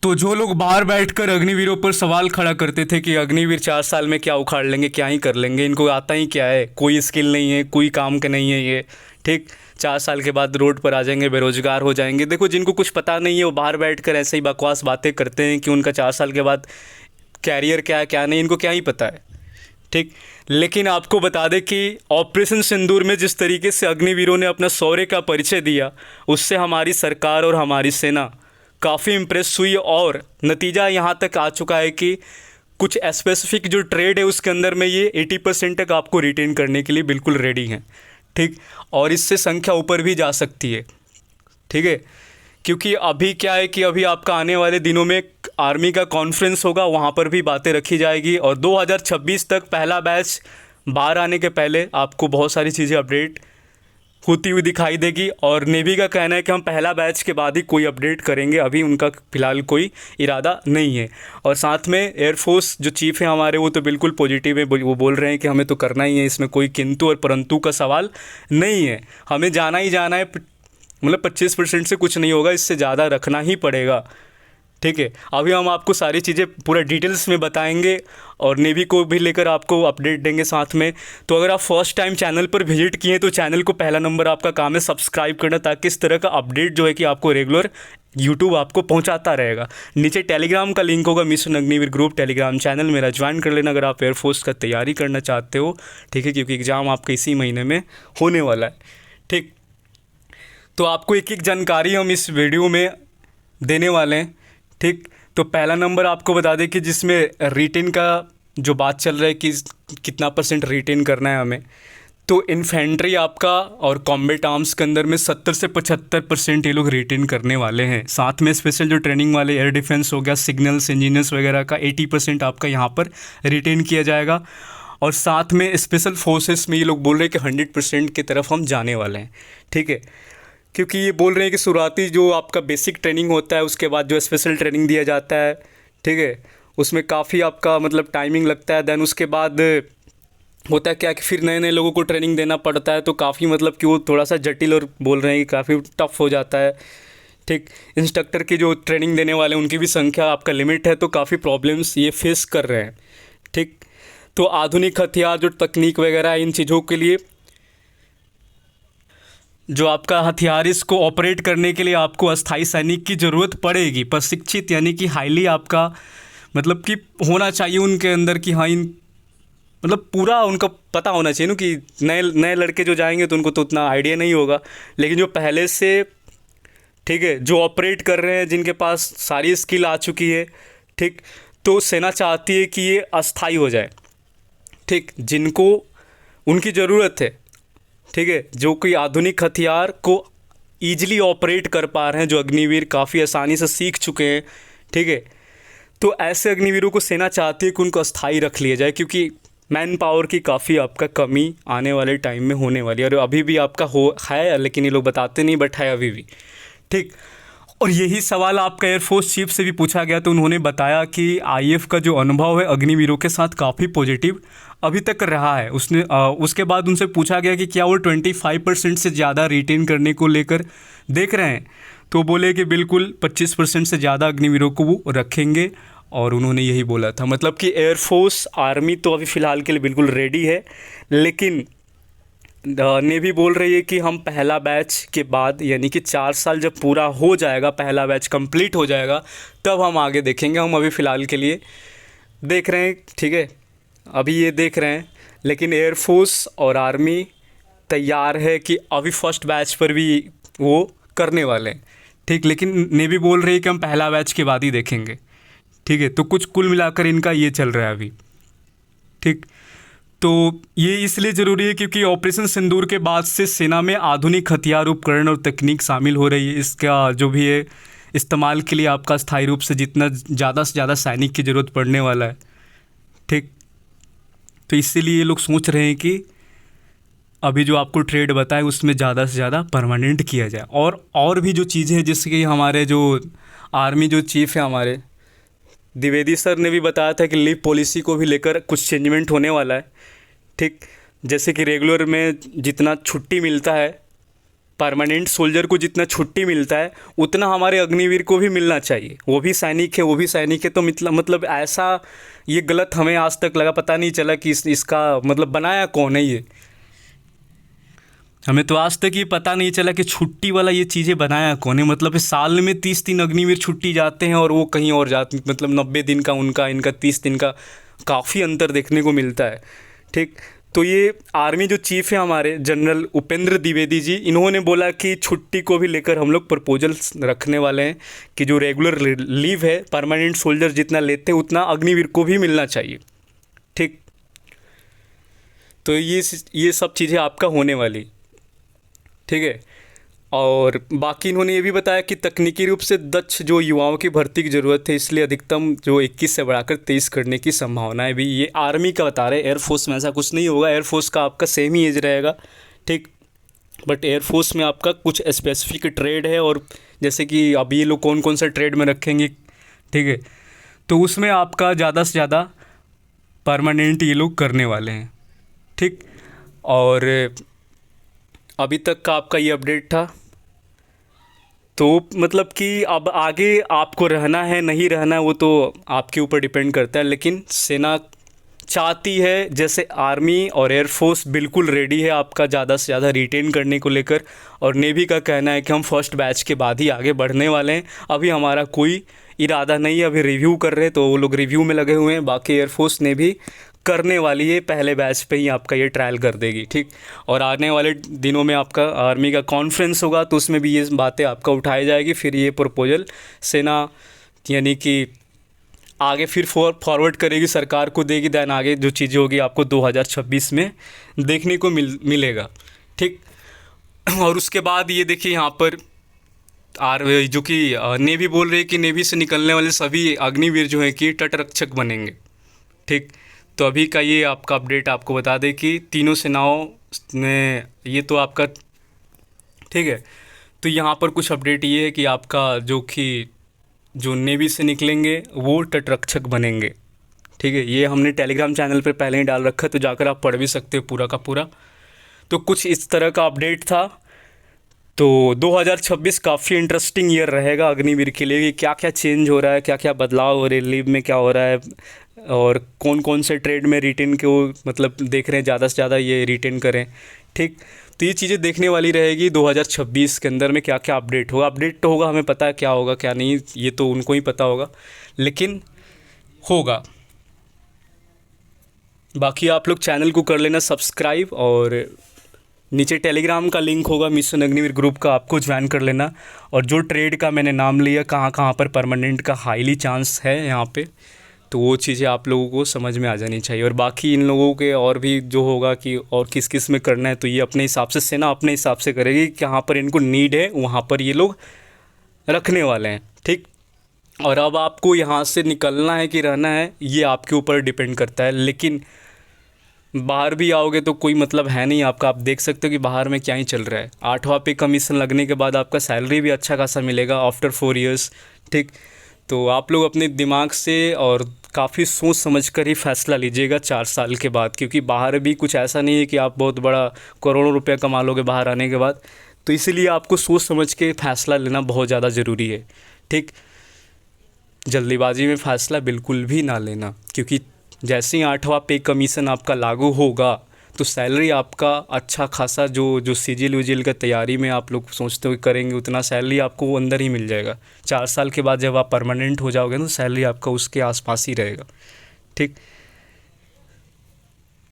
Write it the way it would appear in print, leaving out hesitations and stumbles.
तो जो लोग बाहर बैठकर अग्निवीरों पर सवाल खड़ा करते थे कि अग्निवीर 4 साल में क्या उखाड़ लेंगे, क्या ही कर लेंगे, इनको आता ही क्या है, कोई स्किल नहीं है, कोई काम का नहीं है ये, ठीक, 4 साल के बाद रोड पर आ जाएंगे, बेरोजगार हो जाएंगे। देखो, जिनको कुछ पता नहीं है वो बाहर बैठकर ऐसे ही बकवास बातें करते हैं कि उनका 4 साल के बाद कैरियर क्या है क्या नहीं, इनको क्या ही पता है, ठीक। लेकिन आपको बता दें कि ऑपरेशन सिंदूर में जिस तरीके से अग्निवीरों ने अपना शौर्य का परिचय दिया, उससे हमारी सरकार और हमारी सेना काफ़ी इम्प्रेस हुई, और नतीजा यहाँ तक आ चुका है कि कुछ स्पेसिफिक जो ट्रेड है उसके अंदर में ये 80% तक आपको रिटेन करने के लिए बिल्कुल रेडी हैं, ठीक। और इससे संख्या ऊपर भी जा सकती है, ठीक है। क्योंकि अभी क्या है कि अभी आपका आने वाले दिनों में आर्मी का कॉन्फ्रेंस होगा, वहाँ पर भी बातें रखी जाएगी, और 2026 तक पहला बैच बाहर आने के पहले आपको बहुत सारी चीज़ें अपडेट होती हुई दिखाई देगी। और नेवी का कहना है कि हम पहला बैच के बाद ही कोई अपडेट करेंगे, अभी उनका फ़िलहाल कोई इरादा नहीं है। और साथ में एयरफोर्स जो चीफ़ हैं हमारे, वो तो बिल्कुल पॉजिटिव है, वो बोल रहे हैं कि हमें तो करना ही है, इसमें कोई किंतु और परंतु का सवाल नहीं है, हमें जाना ही जाना है। मतलब 25% से कुछ नहीं होगा, इससे ज़्यादा रखना ही पड़ेगा, ठीक है। अभी हम आपको सारी चीज़ें पूरा डिटेल्स में बताएंगे, और नेवी को भी लेकर आपको अपडेट देंगे साथ में। तो अगर आप फर्स्ट टाइम चैनल पर विजिट किए तो चैनल को पहला नंबर आपका काम है सब्सक्राइब करना, ताकि इस तरह का अपडेट जो है कि आपको रेगुलर यूट्यूब आपको पहुंचाता रहेगा। नीचे टेलीग्राम का लिंक होगा, mission Agniveer group Telegram channel मेरा ज्वाइन कर लेना अगर आप एयरफोर्स का तैयारी करना चाहते हो, ठीक है, क्योंकि एग्ज़ाम आपका इसी महीने में होने वाला है, ठीक। तो आपको एक एक जानकारी हम इस वीडियो में देने वाले हैं, ठीक। तो पहला नंबर आपको बता दें कि जिसमें रिटेन का जो बात चल रहा है कि कितना % रिटेन करना है हमें, तो इन्फेंट्री आपका और कॉम्बैट आर्म्स के अंदर में 70 से 75% ये लोग रिटेन करने वाले हैं। साथ में स्पेशल जो ट्रेनिंग वाले एयर डिफेंस हो गया, सिग्नल्स इंजीनियर्स वगैरह का 80% आपका यहाँ पर रिटेन किया जाएगा। और साथ में स्पेशल फोर्सेस में ये लोग बोल रहे हैं कि 100% की तरफ हम जाने वाले हैं, ठीक है। क्योंकि ये बोल रहे हैं कि शुरुआती जो आपका बेसिक ट्रेनिंग होता है, उसके बाद जो स्पेशल ट्रेनिंग दिया जाता है, ठीक है, उसमें काफ़ी आपका मतलब टाइमिंग लगता है। देन उसके बाद होता है क्या कि फिर नए नए लोगों को ट्रेनिंग देना पड़ता है, तो काफ़ी मतलब कि वो थोड़ा सा जटिल और बोल रहे हैं कि काफ़ी टफ हो जाता है, ठीक। इंस्ट्रक्टर की जो ट्रेनिंग देने वाले हैं उनकी भी संख्या आपका लिमिट है, तो काफ़ी प्रॉब्लम्स ये फेस कर रहे हैं, ठीक। तो आधुनिक हथियार जो तकनीक वगैरह है, इन चीज़ों के लिए जो आपका हथियार, इसको ऑपरेट करने के लिए आपको अस्थाई सैनिक की ज़रूरत पड़ेगी, प्रशिक्षित, यानी कि हाईली आपका मतलब कि होना चाहिए उनके अंदर कि हाँ, इन मतलब पूरा उनका पता होना चाहिए ना, कि नए नए लड़के जो जाएंगे तो उनको तो उतना आइडिया नहीं होगा, लेकिन जो पहले से, ठीक है, जो ऑपरेट कर रहे हैं, जिनके पास सारी स्किल आ चुकी है, ठीक, तो सेना चाहती है कि ये अस्थाई हो जाए, ठीक, जिनको उनकी ज़रूरत है, ठीक है, जो कोई आधुनिक हथियार को ईजिली ऑपरेट कर पा रहे हैं, जो अग्निवीर काफ़ी आसानी से सीख चुके हैं, ठीक है। तो ऐसे अग्निवीरों को सेना चाहती है कि उनको अस्थाई रख लिया जाए, क्योंकि मैन पावर की काफ़ी आपका कमी आने वाले टाइम में होने वाली है, और अभी भी आपका है, लेकिन ये लोग बताते नहीं, बट है अभी भी, ठीक। और यही सवाल आपका एयरफोर्स चीफ से भी पूछा गया, तो उन्होंने बताया कि आईएफ का जो अनुभव है अग्निवीरों के साथ काफ़ी पॉजिटिव अभी तक रहा है। उसके बाद उनसे पूछा गया कि क्या वो 25% से ज़्यादा रिटेन करने को लेकर देख रहे हैं, तो बोले कि बिल्कुल 25% से ज़्यादा अग्निवीरों को वो रखेंगे, और उन्होंने यही बोला था। मतलब कि एयरफोर्स आर्मी तो अभी फ़िलहाल के लिए बिल्कुल रेडी है, लेकिन नेवी बोल रही है कि हम पहला बैच के बाद, यानी कि 4 साल जब पूरा हो जाएगा, पहला बैच कंप्लीट हो जाएगा, तब हम आगे देखेंगे। हम अभी फ़िलहाल के लिए देख रहे हैं, ठीक है, अभी ये देख रहे हैं, लेकिन एयरफोर्स और आर्मी तैयार है कि अभी फर्स्ट बैच पर भी वो करने वाले हैं, ठीक। लेकिन नेवी बोल रही है कि हम पहला बैच के बाद ही देखेंगे, ठीक है। तो कुछ कुल मिलाकर इनका ये चल रहा है अभी, ठीक। तो ये इसलिए ज़रूरी है क्योंकि ऑपरेशन सिंदूर के बाद से सेना में आधुनिक हथियार, उपकरण और तकनीक शामिल हो रही है। इसका जो भी है इस्तेमाल के लिए आपका स्थायी रूप से जितना ज़्यादा से ज़्यादा सैनिक की ज़रूरत पड़ने वाला है, ठीक। तो इसीलिए ये लोग सोच रहे हैं कि अभी जो आपको ट्रेड बताए उसमें ज़्यादा से ज़्यादा परमानेंट किया जाए। और भी जो चीज़ें हैं, जैसे कि हमारे जो आर्मी जो चीफ़ है हमारे द्विवेदी सर ने भी बताया था कि लीव पॉलिसी को भी लेकर कुछ चेंजमेंट होने वाला है, ठीक। जैसे कि रेगुलर में जितना छुट्टी मिलता है परमानेंट सोल्जर को जितना छुट्टी मिलता है उतना हमारे अग्निवीर को भी मिलना चाहिए। वो भी सैनिक है, वो भी सैनिक है, तो मतलब ऐसा ये गलत हमें आज तक लगा, पता नहीं चला कि इसका मतलब बनाया कौन है ये। हमें तो आज तक ये पता नहीं चला कि छुट्टी वाला ये चीज़ें बनाया कौन है। मतलब इस साल में 30 दिन अग्निवीर छुट्टी जाते हैं और वो कहीं और जाते, मतलब 90 दिन का उनका, इनका 30 दिन का, काफ़ी अंतर देखने को मिलता है। ठीक, तो ये आर्मी जो चीफ़ है हमारे जनरल उपेंद्र द्विवेदी जी, इन्होंने बोला कि छुट्टी को भी लेकर हम लोग प्रपोजल रखने वाले हैं कि जो रेगुलर लीव है परमानेंट सोल्जर जितना लेते हैं उतना अग्निवीर को भी मिलना चाहिए। ठीक, तो ये सब चीज़ें आपका होने वाली, ठीक है। और बाकी इन्होंने ये भी बताया कि तकनीकी रूप से दक्ष जो युवाओं की भर्ती की ज़रूरत है, इसलिए अधिकतम जो 21 से बढ़ाकर 23 करने की संभावना है भी। ये आर्मी का बता रहे हैं, एयरफोर्स में ऐसा कुछ नहीं होगा। एयरफोर्स का आपका सेम ही एज रहेगा, ठीक। बट एयरफोर्स में आपका कुछ स्पेसिफिक ट्रेड है, और जैसे कि अब ये लोग कौन कौन सा ट्रेड में रखेंगे, ठीक है, तो उसमें आपका ज़्यादा से ज़्यादा परमानेंट ये लोग करने वाले हैं, ठीक। और अभी तक का आपका ये अपडेट था। तो मतलब कि अब आगे आपको रहना है नहीं रहना है वो तो आपके ऊपर डिपेंड करता है, लेकिन सेना चाहती है, जैसे आर्मी और एयरफोर्स बिल्कुल रेडी है आपका ज़्यादा से ज़्यादा रिटेन करने को लेकर, और नेवी का कहना है कि हम फर्स्ट बैच के बाद ही आगे बढ़ने वाले हैं। अभी हमारा कोई इरादा नहीं है, अभी रिव्यू कर रहे हैं, तो वो लोग रिव्यू में लगे हुए हैं। बाकी एयरफोर्स ने भी करने वाली है, पहले बैच पे ही आपका ये ट्रायल कर देगी, ठीक। और आने वाले दिनों में आपका आर्मी का कॉन्फ्रेंस होगा, तो उसमें भी ये बातें आपका उठाई जाएगी। फिर ये प्रपोजल सेना यानी कि आगे फिर फॉरवर्ड करेगी, सरकार को देगी, दैन आगे जो चीज़ें होगी आपको 2026 में देखने को मिलेगा, ठीक। और उसके बाद ये देखिए यहाँ पर जो कि नेवी बोल रही है कि नेवी से निकलने वाले सभी अग्निवीर जो हैं कि तटरक्षक बनेंगे, ठीक। तो अभी का ये आपका अपडेट आपको बता दें कि तीनों सेनाओं ने ये तो आपका, ठीक है। तो यहाँ पर कुछ अपडेट ये है कि आपका जो नेवी से निकलेंगे वो तटरक्षक बनेंगे, ठीक है। ये हमने टेलीग्राम चैनल पे पहले ही डाल रखा है, तो जाकर आप पढ़ भी सकते हो पूरा का पूरा। तो कुछ इस तरह का अपडेट था। तो 2026 काफ़ी इंटरेस्टिंग ईयर रहेगा अग्निवीर के लिए कि क्या क्या चेंज हो रहा है, क्या क्या बदलाव हो रहे हैं, लीव में क्या हो रहा है, और कौन कौन से ट्रेड में रिटेन को मतलब देख रहे हैं ज़्यादा से ज़्यादा ये रिटेन करें, ठीक। तो ये चीज़ें देखने वाली रहेगी 2026 के अंदर में क्या क्या अपडेट होगा। अपडेट तो होगा, हमें पता है क्या होगा क्या नहीं, ये तो उनको ही पता होगा, लेकिन होगा। बाकी आप लोग चैनल को कर लेना सब्सक्राइब, और नीचे टेलीग्राम का लिंक होगा मिशन अग्निवीर ग्रुप का, आपको ज्वाइन कर लेना। और जो ट्रेड का मैंने नाम लिया, कहाँ कहाँ पर परमानेंट का हाईली चांस है यहाँ पे, तो वो चीज़ें आप लोगों को समझ में आ जानी चाहिए। और बाकी इन लोगों के और भी जो होगा कि और किस किस में करना है, तो ये अपने हिसाब से सेना अपने हिसाब से करेगी, कहाँ पर इनको नीड है वहाँ पर ये लोग रखने वाले हैं, ठीक। और अब आपको यहाँ से निकलना है कि रहना है, ये आपके ऊपर डिपेंड करता है। लेकिन बाहर भी आओगे तो कोई मतलब है नहीं आपका। आप देख सकते हो कि बाहर में क्या ही चल रहा है। 8वां पे कमीशन लगने के बाद आपका सैलरी भी अच्छा खासा मिलेगा आफ्टर 4 इयर्स, ठीक। तो आप लोग अपने दिमाग से और काफ़ी सोच समझ कर ही फ़ैसला लीजिएगा 4 साल के बाद, क्योंकि बाहर भी कुछ ऐसा नहीं है कि आप बहुत बड़ा करोड़ों रुपया कमा लोगे बाहर आने के बाद। तो इसीलिए आपको सोच समझ के फ़ैसला लेना बहुत ज़्यादा ज़रूरी है, ठीक। जल्दीबाजी में फ़ैसला बिल्कुल भी ना लेना, क्योंकि जैसे ही 8वां पे कमीशन आपका लागू होगा तो सैलरी आपका अच्छा खासा जो सिजिल विजिल का तैयारी में आप लोग सोचते हो करेंगे, उतना सैलरी आपको वो अंदर ही मिल जाएगा। 4 साल के बाद जब आप परमानेंट हो जाओगे ना, तो सैलरी आपका उसके आसपास ही रहेगा, ठीक।